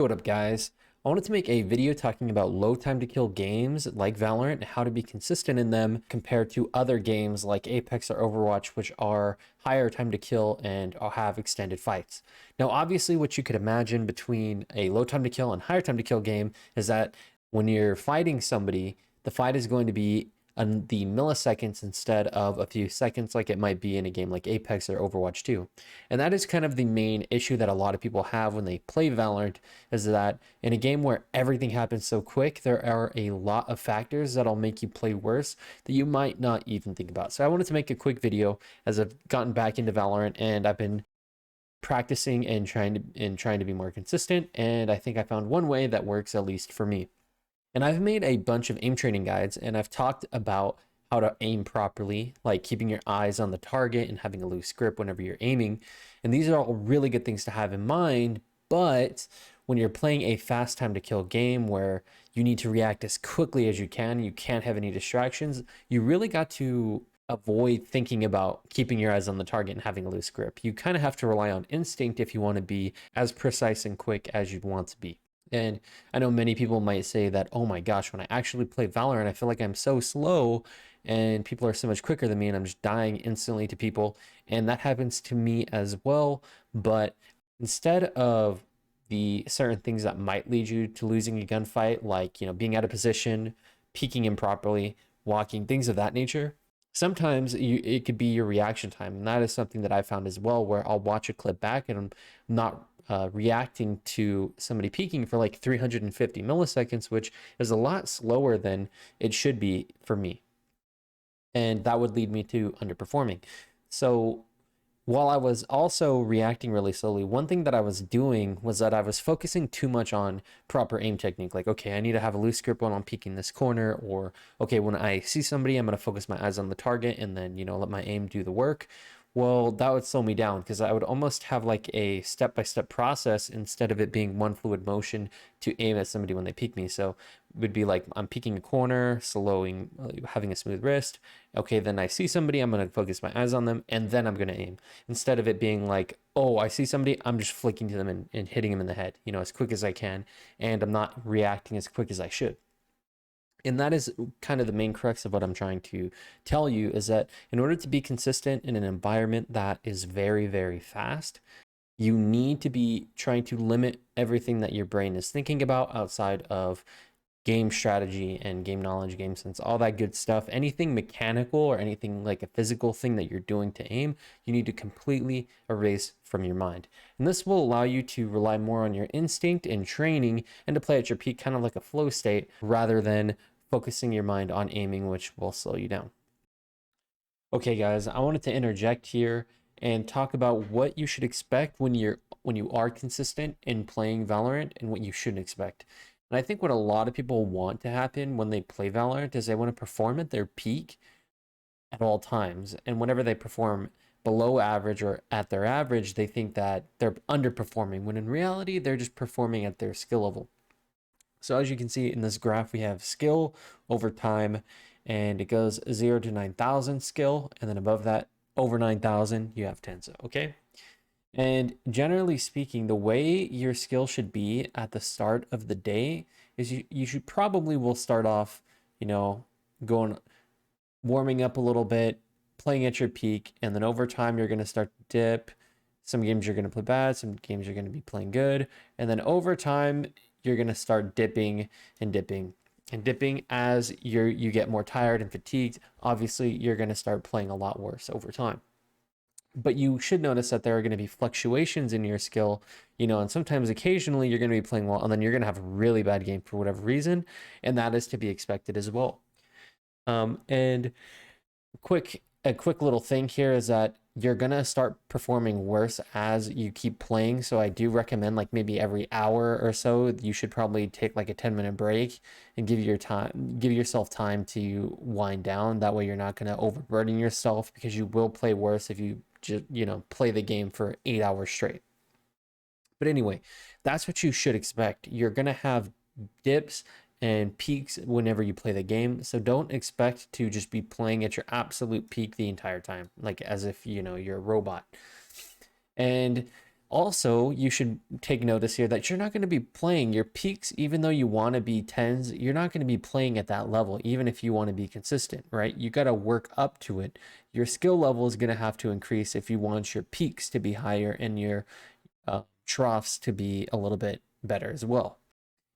What up, guys? I wanted to make a video talking about low time to kill games like Valorant and how to be consistent in them compared to other games like Apex or Overwatch, which are higher time to kill and have extended fights. Now, obviously, what you could imagine between a low time to kill and higher time to kill game is that when you're fighting somebody, the fight is going to be on the milliseconds instead of a few seconds, like it might be in a game like Apex or Overwatch 2. And that is kind of the main issue that a lot of people have when they play Valorant, is that in a game where everything happens so quick, there are a lot of factors that'll make you play worse that you might not even think about. So I wanted to make a quick video as I've gotten back into Valorant and I've been practicing and trying to be more consistent, and I think I found one way that works, at least for me. And I've made a bunch of aim training guides, and I've talked about how to aim properly, like keeping your eyes on the target and having a loose grip whenever you're aiming. And these are all really good things to have in mind. But when you're playing a fast time to kill game where you need to react as quickly as you can't have any distractions, you really got to avoid thinking about keeping your eyes on the target and having a loose grip. You kind of have to rely on instinct if you want to be as precise and quick as you want to be. And I know many people might say that, oh my gosh, when I actually play Valorant, I feel like I'm so slow and people are so much quicker than me and I'm just dying instantly to people. And that happens to me as well. But instead of the certain things that might lead you to losing a gunfight, like, being out of position, peeking improperly, walking, things of that nature, sometimes it could be your reaction time. And that is something that I found as well, where I'll watch a clip back and I'm not reacting to somebody peaking for like 350 milliseconds, which is a lot slower than it should be for me. And that would lead me to underperforming. So while I was also reacting really slowly, one thing that I was doing was that I was focusing too much on proper aim technique. Like, okay, I need to have a loose grip when I'm peeking this corner, or okay, when I see somebody, I'm going to focus my eyes on the target and then, let my aim do the work. Well, that would slow me down because I would almost have like a step-by-step process instead of it being one fluid motion to aim at somebody when they peek me. So it would be like I'm peeking a corner, slowing, having a smooth wrist. Okay, then I see somebody, I'm going to focus my eyes on them, and then I'm going to aim. Instead of it being like, oh, I see somebody, I'm just flicking to them and hitting them in the head, as quick as I can, and I'm not reacting as quick as I should. And that is kind of the main crux of what I'm trying to tell you, is that in order to be consistent in an environment that is very, very fast, you need to be trying to limit everything that your brain is thinking about outside of game strategy and game knowledge, game sense, all that good stuff. Anything mechanical or anything like a physical thing that you're doing to aim, you need to completely erase from your mind. And this will allow you to rely more on your instinct and training and to play at your peak, kind of like a flow state, rather than focusing your mind on aiming, which will slow you down. Okay, guys, I wanted to interject here and talk about what you should expect when you are consistent in playing Valorant and what you shouldn't expect. And I think what a lot of people want to happen when they play Valorant is they want to perform at their peak at all times. And whenever they perform below average or at their average, they think that they're underperforming, when in reality, they're just performing at their skill level. So as you can see in this graph, we have skill over time, and it goes 0 to 9,000 skill, and then above that, over 9,000, you have Tenzo, okay? And generally speaking, the way your skill should be at the start of the day is you should probably will start off, going warming up a little bit, playing at your peak, and then over time you're going to start to dip. Some games you're going to play bad, some games you're going to be playing good, and then over time you're going to start dipping and dipping and dipping as you get more tired and fatigued. Obviously, you're going to start playing a lot worse over time. But you should notice that there are going to be fluctuations in your skill, and sometimes occasionally you're going to be playing well, and then you're going to have a really bad game for whatever reason, and that is to be expected as well. And a quick little thing here is that you're gonna start performing worse as you keep playing. So I do recommend, like, maybe every hour or so, you should probably take like a 10-minute break and give yourself time to wind down. That way you're not gonna overburden yourself, because you will play worse if you just, play the game for 8 hours straight. But anyway, that's what you should expect. You're gonna have dips and peaks whenever you play the game. So don't expect to just be playing at your absolute peak the entire time, like as if, you're a robot. And Also, you should take notice here that you're not going to be playing your peaks, even though you want to be 10s, you're not going to be playing at that level, even if you want to be consistent, right? You got to work up to it. Your skill level is going to have to increase if you want your peaks to be higher and your troughs to be a little bit better as well.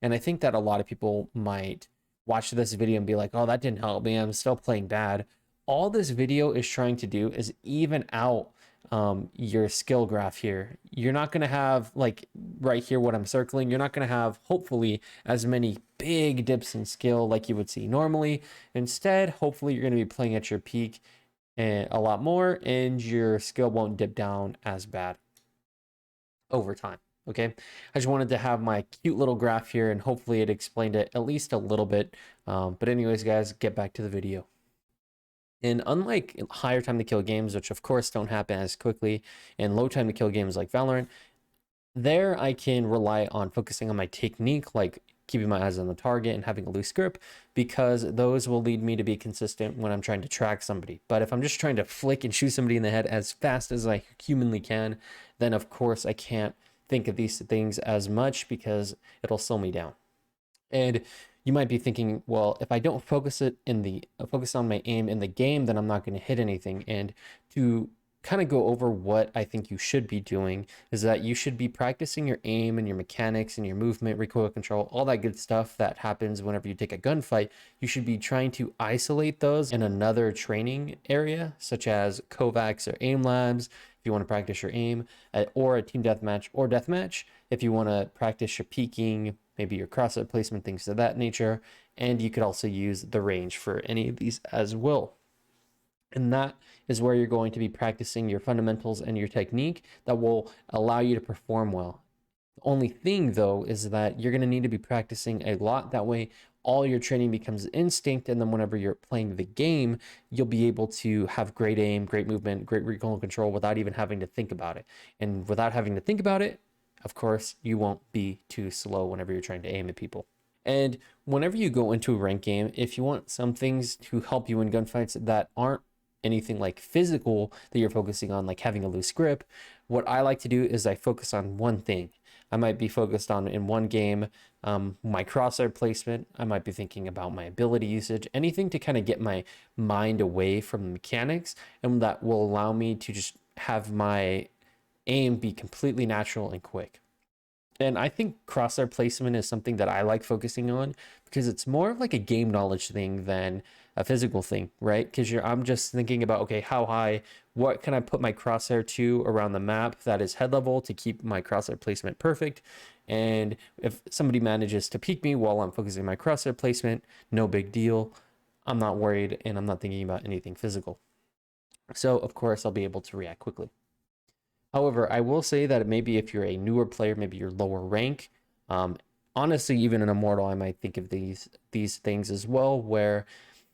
And I think that a lot of people might watch this video and be like, oh, that didn't help me. I'm still playing bad. All this video is trying to do is even out your skill graph here. You're not going to have, like right here, what I'm circling, you're not going to have, hopefully, as many big dips in skill like you would see normally. Instead, hopefully, you're going to be playing at your peak and a lot more, and your skill won't dip down as bad over time. Okay, I just wanted to have my cute little graph here, and hopefully it explained it at least a little bit. But anyways, guys, get back to the video. And unlike higher time to kill games, which of course don't happen as quickly, and low time to kill games like Valorant, there I can rely on focusing on my technique, like keeping my eyes on the target and having a loose grip, because those will lead me to be consistent when I'm trying to track somebody. But if I'm just trying to flick and shoot somebody in the head as fast as I humanly can, then of course I can't think of these things as much because it'll slow me down. And you might be thinking, well, if I don't focus on my aim in the game, then I'm not going to hit anything. And to kind of go over what I think you should be doing is that you should be practicing your aim and your mechanics and your movement, recoil control, all that good stuff that happens whenever you take a gunfight. You should be trying to isolate those in another training area, such as Kovacs or aim labs, if you want to practice your aim, or a team deathmatch or deathmatch, if you want to practice your peeking, maybe your crosshair placement, things of that nature. And you could also use the range for any of these as well. And that is where you're going to be practicing your fundamentals and your technique that will allow you to perform well. The only thing, though, is that you're going to need to be practicing a lot. That way, all your training becomes instinct. And then whenever you're playing the game, you'll be able to have great aim, great movement, great recoil control without even having to think about it. And without having to think about it, of course, you won't be too slow whenever you're trying to aim at people. And whenever you go into a ranked game, if you want some things to help you in gunfights that aren't anything like physical that you're focusing on, like having a loose grip, what I like to do is I focus on one thing. I might be focused on, in one game, my crosshair placement. I might be thinking about my ability usage, anything to kind of get my mind away from the mechanics, and that will allow me to just have my aim be completely natural and quick. And I think crosshair placement is something that I like focusing on because it's more of like a game knowledge thing than a physical thing, right? Because I'm just thinking about, okay, how high, what can I put my crosshair to around the map that is head level to keep my crosshair placement perfect? And if somebody manages to peek me while I'm focusing my crosshair placement, no big deal. I'm not worried and I'm not thinking about anything physical. So of course I'll be able to react quickly. However, I will say that maybe if you're a newer player, maybe you're lower rank, honestly, even in Immortal, I might think of these things as well, where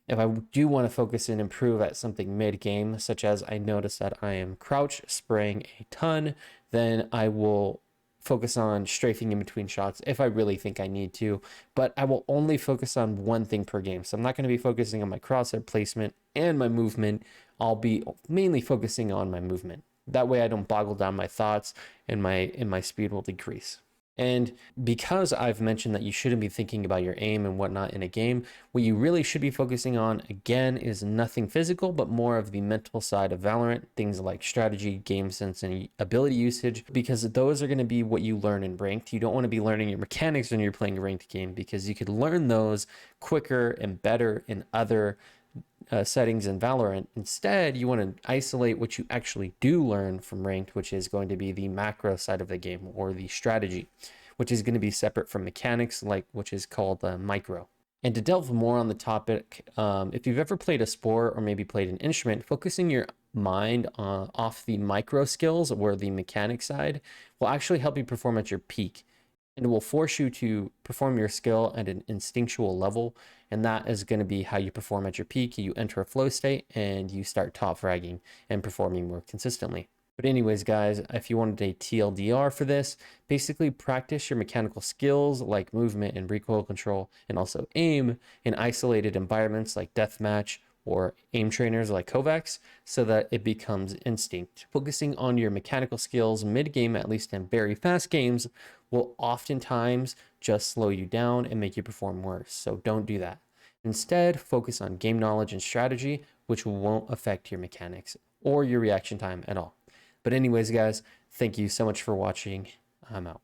if I do want to focus and improve at something mid-game, such as I notice that I am crouch spraying a ton, then I will focus on strafing in between shots if I really think I need to, but I will only focus on one thing per game. So I'm not going to be focusing on my crosshair placement and my movement. I'll be mainly focusing on my movement. That way I don't boggle down my thoughts and my speed will decrease. And because I've mentioned that you shouldn't be thinking about your aim and whatnot in a game, what you really should be focusing on, again, is nothing physical, but more of the mental side of Valorant, things like strategy, game sense, and ability usage, because those are going to be what you learn in ranked. You don't want to be learning your mechanics when you're playing a ranked game, because you could learn those quicker and better in other settings in Valorant. Instead, you want to isolate what you actually do learn from ranked, which is going to be the macro side of the game, or the strategy, which is going to be separate from mechanics, like which is called micro. And to delve more on the topic, if you've ever played a sport or maybe played an instrument, focusing your mind off the micro skills or the mechanic side will actually help you perform at your peak. And it will force you to perform your skill at an instinctual level. And that is going to be how you perform at your peak. You enter a flow state and you start top fragging and performing more consistently. But anyways, guys, if you wanted a TLDR for this, basically practice your mechanical skills like movement and recoil control, and also aim in isolated environments like deathmatch or aim trainers like Kovacs so that it becomes instinct. Focusing on your mechanical skills mid-game, at least in very fast games, will oftentimes just slow you down and make you perform worse. So don't do that. Instead, focus on game knowledge and strategy, which won't affect your mechanics or your reaction time at all. But anyways, guys, thank you so much for watching. I'm out.